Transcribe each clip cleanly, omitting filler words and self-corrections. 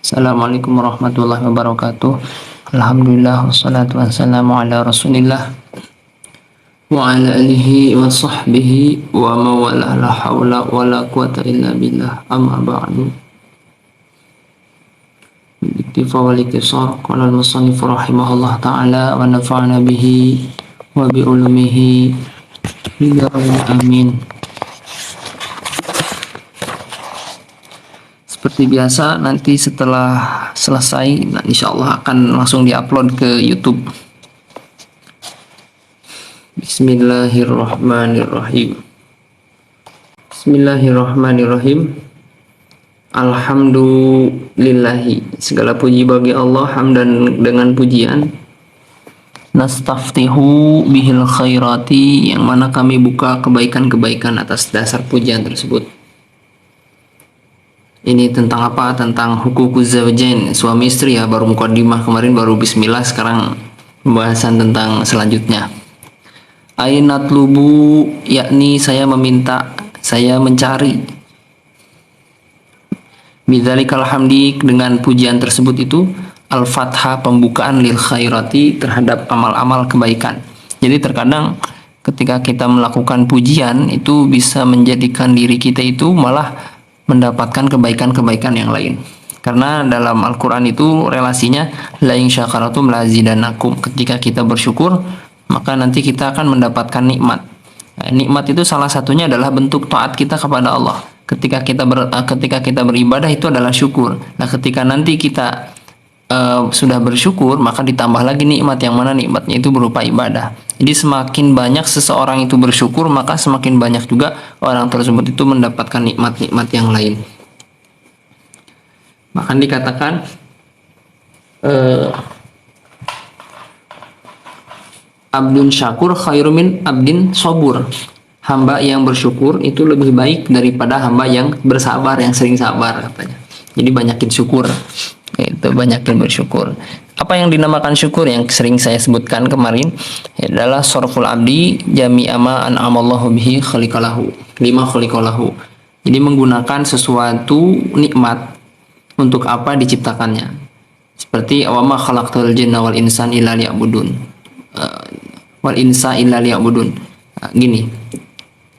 Assalamualaikum warahmatullahi wabarakatuh. Alhamdulillah wassalatu wassalamu ala Rasulillah wa ala alihi wa sahbihi wa mawalah, la haula wa la quwata illa billah, amma ba'du. Iktifa wal iktisar, qala al-musannif rahimahullah ta'ala wa nafa'ana bihi wa bi ulumihi amin. Seperti biasa, nanti setelah selesai, insyaallah akan langsung diupload ke YouTube. Bismillahirrahmanirrahim. Bismillahirrahmanirrahim. Alhamdulillahi, segala puji bagi Allah, hamdan dengan pujian. Nastaftihu bihil khairati, yang mana kami buka kebaikan-kebaikan atas dasar pujian tersebut. Ini tentang apa? Tentang hukukuz zawjain, suami istri ya. Baru mukadimah kemarin, baru bismillah, sekarang pembahasan tentang selanjutnya. Ainatlubu, yakni saya meminta, saya mencari. Bidzalikal hamdi, dengan pujian tersebut itu al-fathah, pembukaan lil khairati, terhadap amal-amal kebaikan. Jadi terkadang ketika kita melakukan pujian itu bisa menjadikan diri kita itu malah mendapatkan kebaikan-kebaikan yang lain. Karena dalam Al-Quran itu relasinya la in syakaratum la zidanakum. Ketika kita bersyukur, maka nanti kita akan mendapatkan nikmat. Nah, nikmat itu salah satunya adalah bentuk taat kita kepada Allah. Ketika kita beribadah itu adalah syukur. Nah, ketika nanti kita sudah bersyukur, maka ditambah lagi nikmat, yang mana nikmatnya itu berupa ibadah. Jadi semakin banyak seseorang itu bersyukur, maka semakin banyak juga orang tersebut itu mendapatkan nikmat-nikmat yang lain. Bahkan dikatakan abdun syakur khairu min abdin sobur. Hamba yang bersyukur itu lebih baik daripada hamba yang bersabar, yang sering sabar katanya. Jadi banyakin syukur. Itu banyakin bersyukur. Apa yang dinamakan syukur yang sering saya sebutkan kemarin adalah sorful abdi jami'a ma an'amallahu bihi khaliqalahu, lima khaliqalahu. Jadi menggunakan sesuatu nikmat untuk apa diciptakannya. Seperti wa ma khalaqtul jinna wal insan illa liya'budun. Wal insa illa liya'budun. Gini.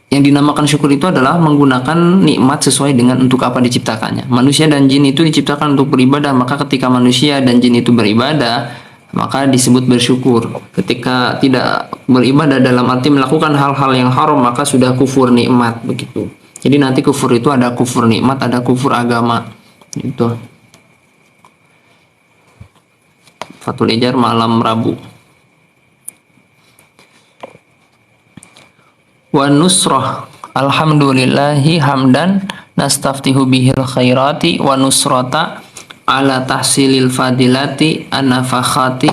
Yang dinamakan syukur itu adalah menggunakan nikmat sesuai dengan untuk apa diciptakannya. Manusia dan jin itu diciptakan untuk beribadah, maka ketika manusia dan jin itu beribadah, maka disebut bersyukur. Ketika tidak beribadah dalam arti melakukan hal-hal yang haram, maka sudah kufur nikmat, begitu. Jadi nanti kufur itu ada kufur nikmat, ada kufur agama. Gitu. Fathul Ijar malam Rabu. Wa nusrah, alhamdulillahi hamdan nastaftihu bihil khairati wa nusrata ala tahsilil fadilati anafahati.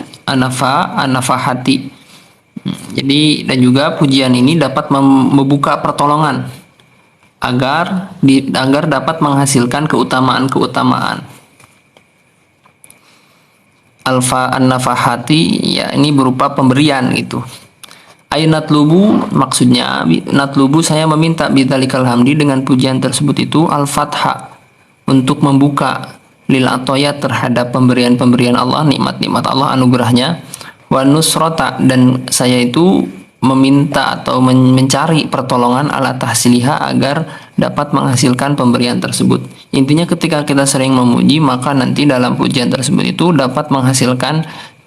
Jadi dan juga pujian ini dapat membuka pertolongan agar dapat menghasilkan keutamaan-keutamaan. Alfa an-nafahati, ya ini berupa pemberian gitu. Ainatlubu, maksudnya natlubu, saya meminta bidzalikal hamdi, dengan pujian tersebut itu al-fathah, untuk membuka lil atoyat, terhadap pemberian-pemberian Allah, nikmat-nikmat Allah, anugerahnya. Wa nusrota, dan saya itu meminta atau mencari pertolongan ala tahsiliha, agar dapat menghasilkan pemberian tersebut. Intinya ketika kita sering memuji, maka nanti dalam pujian tersebut itu dapat menghasilkan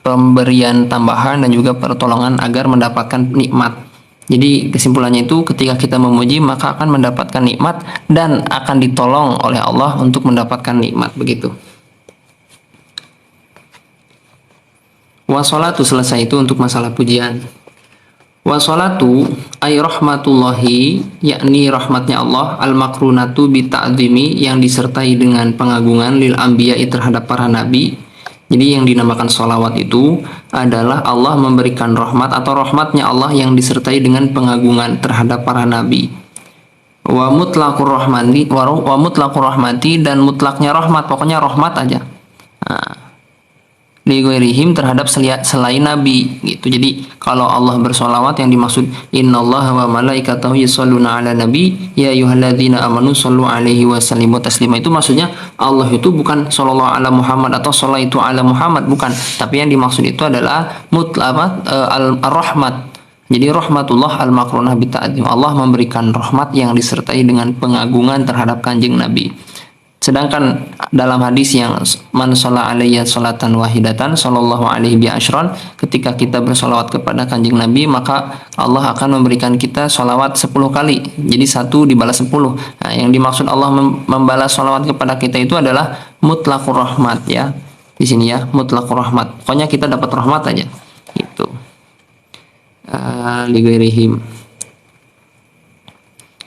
pemberian tambahan dan juga pertolongan agar mendapatkan nikmat. Jadi kesimpulannya itu ketika kita memuji maka akan mendapatkan nikmat dan akan ditolong oleh Allah untuk mendapatkan nikmat, begitu. Wassalatu, selesai itu untuk masalah pujian. Wassalatu ay rahmatullahi, yakni rahmatnya Allah, al-makrunatu bi ta'zimi, yang disertai dengan pengagungan, lil anbiya'i, terhadap para nabi. Jadi yang dinamakan sholawat itu adalah Allah memberikan rahmat atau rahmatnya Allah yang disertai dengan pengagungan terhadap para nabi. Wa mutlaqur rahmati, dan mutlaknya rahmat, pokoknya rahmat aja. Nah, li ghairihim terhadap selain nabi gitu. Jadi kalau Allah bersolawat yang dimaksud innallaha wa malaikatahu yusholluna ala nabi ya ayyuhalladzina amanu shollu alaihi wa sallimu taslima, itu maksudnya Allah itu bukan sallallahu ala Muhammad atau sholaitu ala Muhammad, bukan, tapi yang dimaksud itu adalah al-rahmat. Jadi rahmatullah al-makrunah bita'adzim, Allah memberikan rahmat yang disertai dengan pengagungan terhadap kanjeng Nabi. Sedangkan dalam hadis yang man sholla alayya sholatan wahidatan sallallahu alaihi bi asyran, ketika kita bersolawat kepada kanjeng Nabi maka Allah akan memberikan kita solawat 10 kali. Jadi 1 dibalas 10. Nah, yang dimaksud Allah membalas solawat kepada kita itu adalah mutlaqur rahmat ya. Di sini ya, mutlaqur rahmat. Pokoknya kita dapat rahmat aja. Gitu. Lighairihim.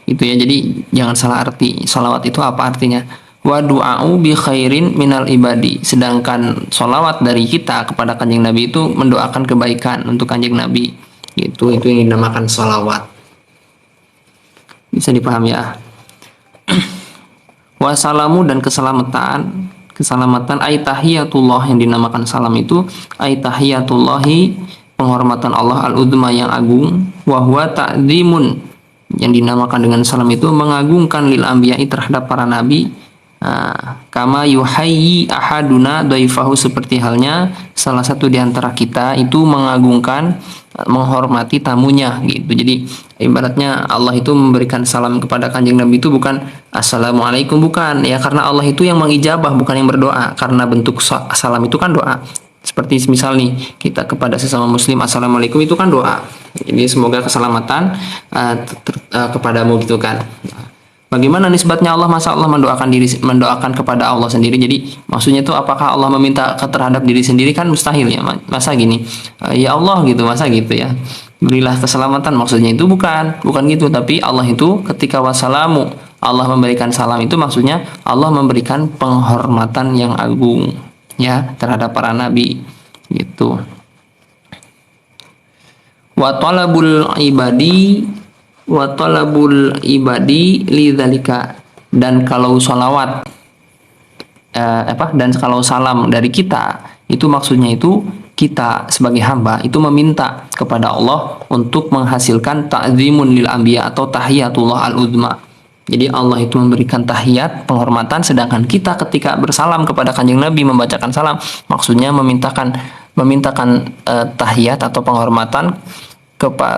Itu ya, jadi jangan salah arti. Solawat itu apa artinya? Wa du'a'u bi khairin minal ibadi. Sedangkan solawat dari kita kepada kanjeng Nabi itu mendoakan kebaikan untuk kanjeng Nabi. Itu yang dinamakan solawat. Bisa dipahami ya. Wassalamu dan keselamatan ay tahiyatullah, yang dinamakan salam itu ay tahiyatullahi, penghormatan Allah al-udma yang agung, wa huwa ta'dzimun, yang dinamakan dengan salam itu mengagungkan lil anbiya'i terhadap para nabi. Kama yuhayyi ahaduna dhaifahu, seperti halnya salah satu di antara kita itu mengagungkan, menghormati tamunya gitu. Jadi ibaratnya Allah itu memberikan salam kepada kanjeng Nabi itu bukan assalamualaikum, bukan ya, karena Allah itu yang mengijabah bukan yang berdoa, karena bentuk salam itu kan doa. Seperti misal nih kita kepada sesama muslim assalamualaikum, itu kan doa, jadi semoga keselamatan kepadamu gitu kan. Bagaimana nisbatnya Allah? Masa Allah mendoakan kepada Allah sendiri? Jadi maksudnya itu apakah Allah meminta terhadap diri sendiri? Kan mustahil ya. Masa gini, ya Allah gitu, masa gitu ya, berilah keselamatan, maksudnya itu bukan gitu. Tapi Allah itu ketika wassalamu, Allah memberikan salam itu maksudnya Allah memberikan penghormatan yang agung ya terhadap para nabi gitu. Wa talabul ibadi lidzalika, dan kalau sholawat dan kalau salam dari kita itu maksudnya itu kita sebagai hamba itu meminta kepada Allah untuk menghasilkan ta'zimun lil anbiya atau tahiyatullah al-uzma. Jadi Allah itu memberikan tahiyat, penghormatan, sedangkan kita ketika bersalam kepada kanjeng Nabi membacakan salam maksudnya memintakan tahiyat atau penghormatan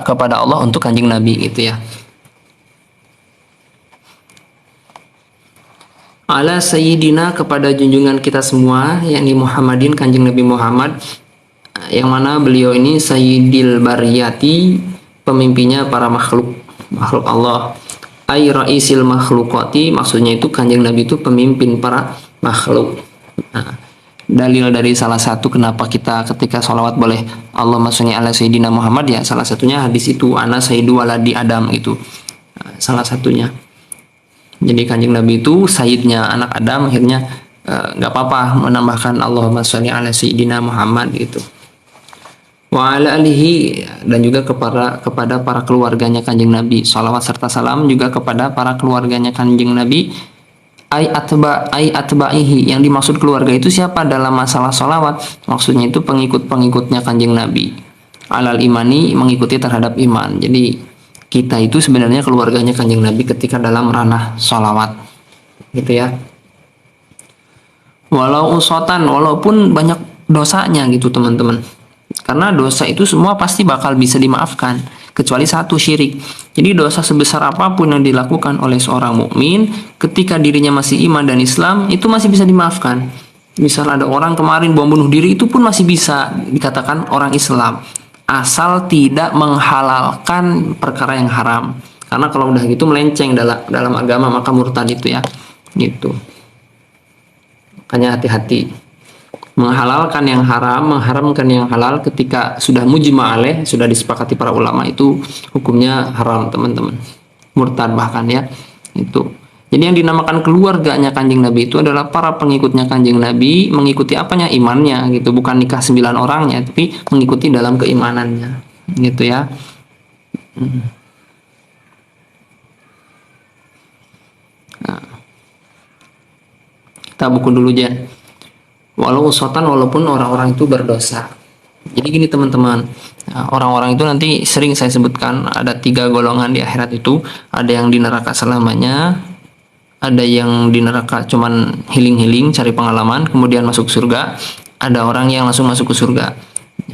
kepada Allah untuk kanjeng Nabi gitu ya. Ala sayyidina, kepada junjungan kita semua, yakni Muhammadin, kanjeng Nabi Muhammad, yang mana beliau ini sayyidil bariyati, pemimpinnya para makhluk Allah. Ay raisil makhlukati, maksudnya itu kanjeng Nabi itu pemimpin para makhluk. Nah, dalil dari salah satu kenapa kita ketika sholawat boleh Allahumma sholli ala sayyidina Muhammad ya, salah satunya hadis itu ana sayyidu waladi Adam itu salah satunya. Jadi kanjeng Nabi itu sayyidnya anak Adam, akhirnya nggak apa-apa menambahkan Allahumma sholli ala sayyidina Muhammad gitu. Wa ala alihi, dan juga kepada para keluarganya kanjeng Nabi, sholawat serta salam juga kepada para keluarganya kanjeng Nabi. Ay atba'ihi, yang dimaksud keluarga itu siapa dalam masalah sholawat? Maksudnya itu pengikut-pengikutnya kanjeng Nabi. Alal imani, mengikuti terhadap iman. Jadi kita itu sebenarnya keluarganya kanjeng Nabi ketika dalam ranah sholawat gitu ya. Walau usotan, walaupun banyak dosanya gitu teman-teman, karena dosa itu semua pasti bakal bisa dimaafkan kecuali satu, syirik. Jadi dosa sebesar apapun yang dilakukan oleh seorang mukmin ketika dirinya masih iman dan Islam itu masih bisa dimaafkan. Misal ada orang kemarin bom bunuh diri, itu pun masih bisa dikatakan orang Islam asal tidak menghalalkan perkara yang haram. Karena kalau udah gitu melenceng dalam agama maka murtad itu ya. Gitu. Makanya hati-hati. Menghalalkan yang haram, mengharamkan yang halal ketika sudah mujma' alaih, sudah disepakati para ulama, itu hukumnya haram teman-teman, murtad bahkan ya. Itu jadi yang dinamakan keluarganya kanjeng Nabi itu adalah para pengikutnya kanjeng Nabi, mengikuti apanya, imannya gitu, bukan nikah 9 orangnya, tapi mengikuti dalam keimanannya gitu ya. Nah, kita buku dulu Jen. walau usotan, walaupun orang-orang itu berdosa. Jadi gini teman-teman, orang-orang itu nanti sering saya sebutkan ada 3 golongan di akhirat itu. Ada yang di neraka selamanya, ada yang di neraka cuman healing-healing cari pengalaman kemudian masuk surga, ada orang yang langsung masuk ke surga.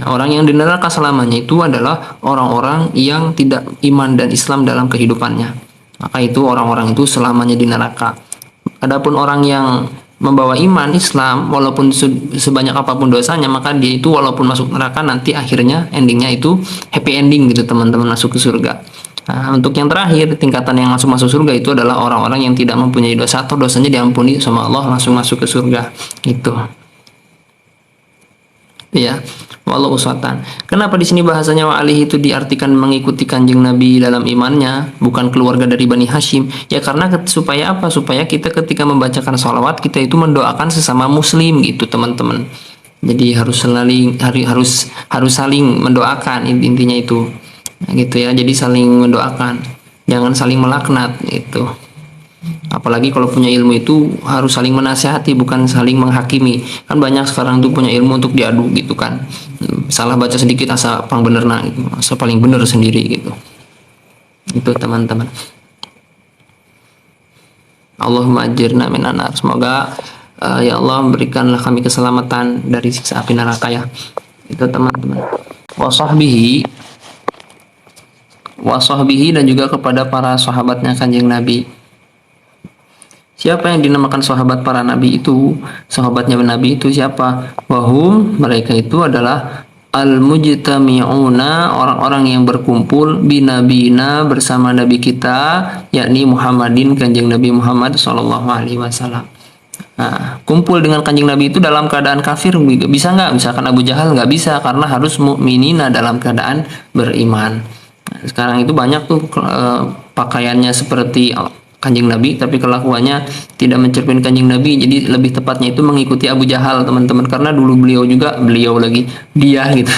Orang yang di neraka selamanya itu adalah orang-orang yang tidak iman dan Islam dalam kehidupannya, maka itu orang-orang itu selamanya di neraka. Adapun orang yang membawa iman Islam walaupun sebanyak apapun dosanya, maka dia itu walaupun masuk neraka nanti akhirnya endingnya itu happy ending gitu teman-teman, masuk ke surga. Nah, untuk yang terakhir tingkatan yang langsung masuk surga itu adalah orang-orang yang tidak mempunyai dosa atau dosanya diampuni sama Allah langsung masuk ke surga gitu ya. Walau uswatan. Kenapa di sini bahasanya wa alihi itu diartikan mengikuti kanjeng Nabi dalam imannya, bukan keluarga dari Bani Hashim? Ya karena supaya apa? Supaya kita ketika membacakan sholawat kita itu mendoakan sesama muslim gitu teman-teman. Jadi harus saling mendoakan, intinya itu. Nah, gitu ya. Jadi saling mendoakan, jangan saling melaknat gitu. Apalagi kalau punya ilmu itu harus saling menasihati, bukan saling menghakimi. Kan banyak sekarang tuh punya ilmu untuk diadu gitu kan. Salah baca sedikit asa pang bener nah gitu. Asa paling bener sendiri gitu. Itu teman-teman. Allahumma ajirna minan nar. Semoga ya Allah berikanlah kami keselamatan dari siksa api neraka ya. Itu teman-teman. Wa sahbihi dan juga kepada para sahabatnya kanjeng Nabi. Siapa yang dinamakan sahabat para nabi itu? Sahabatnya nabi itu siapa? Wahum, mereka itu adalah al-mujtami'una, orang-orang yang berkumpul binabina, bersama nabi kita, yakni Muhammadin, kanjeng Nabi Muhammad sallallahu alaihi wasallam. Nah, kumpul dengan kanjeng Nabi itu dalam keadaan kafir bisa nggak? Misalkan Abu Jahal nggak bisa, karena harus mukminina, dalam keadaan beriman. Nah, sekarang itu banyak tuh pakaiannya seperti kanjeng Nabi tapi kelakuannya tidak mencermin kanjeng Nabi. Jadi lebih tepatnya itu mengikuti Abu Jahal teman-teman, karena dulu beliau dia gitu.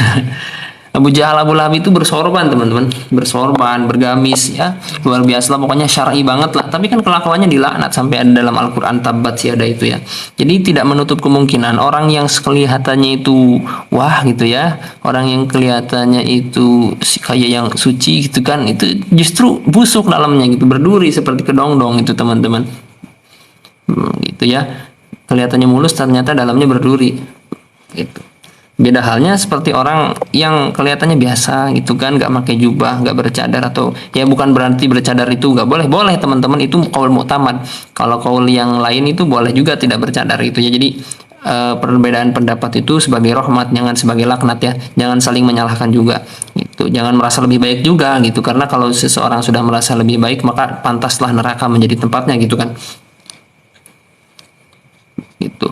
Abu Jahal, Abu Lahab itu bersorban teman-teman, bersorban, bergamis ya, luar biasa lah, pokoknya syar'i banget lah. Tapi kan kelakuannya dilaknat sampai ada dalam Al-Quran, tabat sih ada itu ya. Jadi tidak menutup kemungkinan orang yang kelihatannya itu wah gitu ya, orang yang kelihatannya itu kayak yang suci gitu kan, itu justru busuk dalamnya gitu, berduri seperti kedongdong itu teman-teman. Gitu ya, kelihatannya mulus ternyata dalamnya berduri gitu. Beda halnya seperti orang yang kelihatannya biasa gitu kan, nggak pakai jubah, nggak bercadar, atau ya bukan berarti bercadar itu nggak boleh, boleh teman-teman, itu kaul mu'tamad. Kalau kaul yang lain itu boleh juga tidak bercadar gitu ya. Jadi perbedaan pendapat itu sebagai rahmat, jangan sebagai laknat ya. Jangan saling menyalahkan juga gitu. Jangan merasa lebih baik juga gitu, karena kalau seseorang sudah merasa lebih baik maka pantaslah neraka menjadi tempatnya gitu kan. Gitu.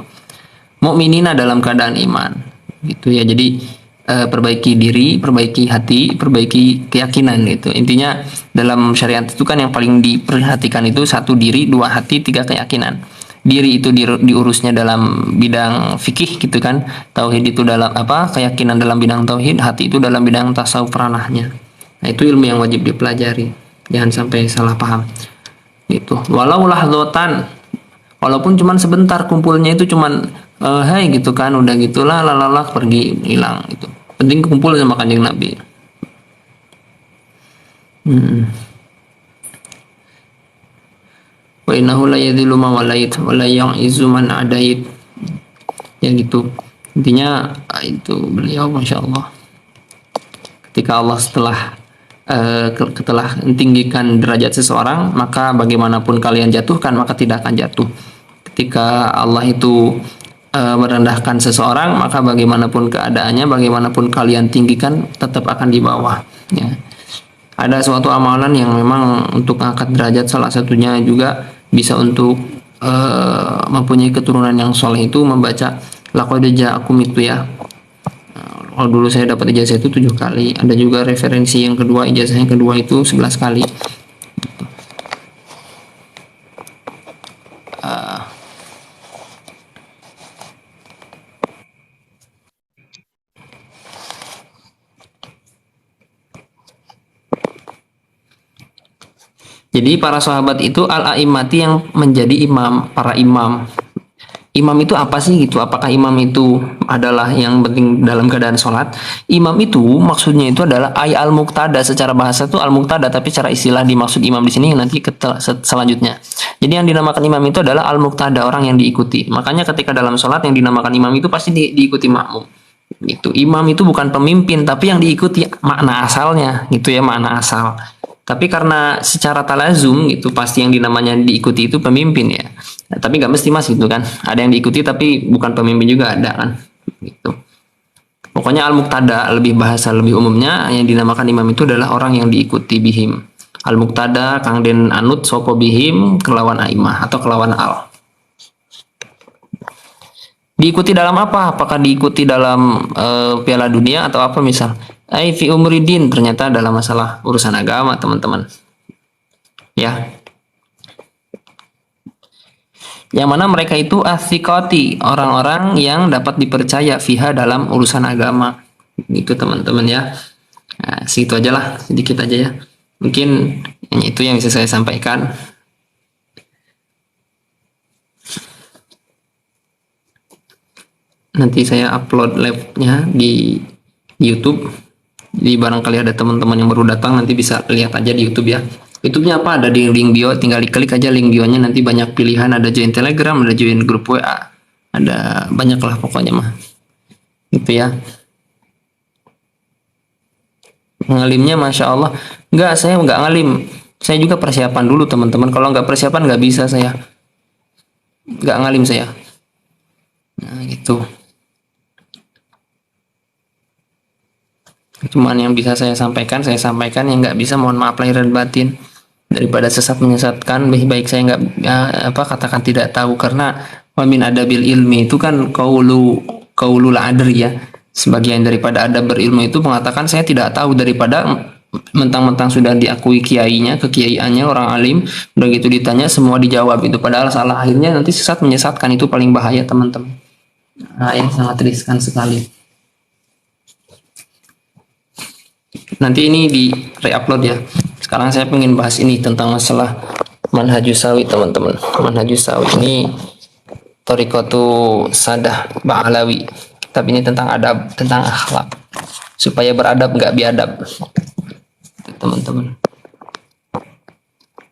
Mukminina dalam keadaan iman gitu ya. Jadi perbaiki diri, perbaiki hati, perbaiki keyakinan gitu. Intinya dalam syariat itu kan yang paling diperhatikan itu 1 diri, 2 hati, 3 keyakinan. Diri itu diurusnya dalam bidang fikih gitu kan, tauhid itu dalam apa, keyakinan dalam bidang tauhid, hati itu dalam bidang tasawuf ranahnya. Nah itu ilmu yang wajib dipelajari, jangan sampai salah paham gitu. Walau lahdotan, walaupun cuman sebentar kumpulnya itu cuman hai gitu kan, udah gitulah lalala pergi hilang gitu. Penting kumpul sama kanjeng Nabi. Wa innahu la yadhillu ma walait wa la yu'izzu man adait. Ya gitu. Intinya itu beliau Masya Allah. Ketika Allah setelah tinggikan derajat seseorang, maka bagaimanapun kalian jatuhkan maka tidak akan jatuh. Ketika Allah itu merendahkan seseorang, maka bagaimanapun keadaannya, bagaimanapun kalian tinggikan, tetap akan di bawah ya. Ada suatu amalan yang memang untuk angkat derajat, salah satunya juga bisa untuk mempunyai keturunan yang soleh, itu membaca laqad ja'akum itu ya. Kalau dulu saya dapat ijazah itu 7 kali, ada juga referensi yang kedua, ijazah yang kedua itu 11 kali. Jadi para sahabat itu al-a'immati, yang menjadi imam, para imam. imam itu apa sih gitu? Apakah imam itu adalah yang penting dalam keadaan sholat? Imam itu maksudnya itu adalah al-muqtada, secara bahasa itu al-muqtada, tapi secara istilah dimaksud imam di sini nanti selanjutnya. Jadi yang dinamakan imam itu adalah al-muqtada, orang yang diikuti. Makanya ketika dalam sholat yang dinamakan imam itu pasti diikuti makmum. Gitu. Imam itu bukan pemimpin, tapi yang diikuti makna asalnya, gitu ya, makna asal. Tapi karena secara talazum itu pasti yang dinamanya diikuti itu pemimpin ya. Nah, tapi nggak mesti mas gitu kan. Ada yang diikuti tapi bukan pemimpin juga ada kan. Gitu. Pokoknya al-muqtada lebih bahasa lebih umumnya yang dinamakan imam itu adalah orang yang diikuti bihim. Al-muqtada kang den anut sopo bihim kelawan aimah atau kelawan al. Diikuti dalam apa? Apakah diikuti dalam Piala Dunia atau apa misal? Fi umridin, ternyata dalam masalah urusan agama teman-teman. Ya. Yang mana mereka itu athiqati, orang-orang yang dapat dipercaya fiha dalam urusan agama. Itu teman-teman ya. Nah, segitu aja lah, sedikit aja ya. Mungkin itu yang bisa saya sampaikan. Nanti saya upload live-nya di YouTube. Jadi barangkali ada teman-teman yang baru datang nanti bisa lihat aja di YouTube ya. YouTube-nya apa? Ada di link bio, tinggal diklik aja link bio-nya, nanti banyak pilihan, ada join Telegram, ada join grup WA. Ada banyak lah pokoknya mah. Gitu ya. Ngalimnya Masya Allah. Enggak, saya enggak ngalim. Saya juga persiapan dulu teman-teman. Kalau enggak persiapan enggak bisa saya. Enggak ngalim saya. Nah gitu. Cuman yang bisa saya sampaikan, yang nggak bisa mohon maaf lahir dan batin. Daripada sesat menyesatkan, lebih baik saya nggak katakan tidak tahu, karena wamin adabil ilmi itu kan kaulul adri ya. Sebagian daripada adab berilmu itu mengatakan saya tidak tahu, daripada mentang-mentang sudah diakui kiainya, kekiaiannya orang alim, udah gitu ditanya semua dijawab itu padahal salah, akhirnya nanti sesat menyesatkan, itu paling bahaya teman-teman. Nah, yang sangat riskan sekali. Nanti ini di re-upload ya. Sekarang saya pengen bahas ini tentang masalah manhajus sawi teman-teman. Manhajus sawi ini Thariqatu Sadah Ba'alawi. Tapi ini tentang adab, tentang akhlak. Supaya beradab nggak biadab. Teman-teman.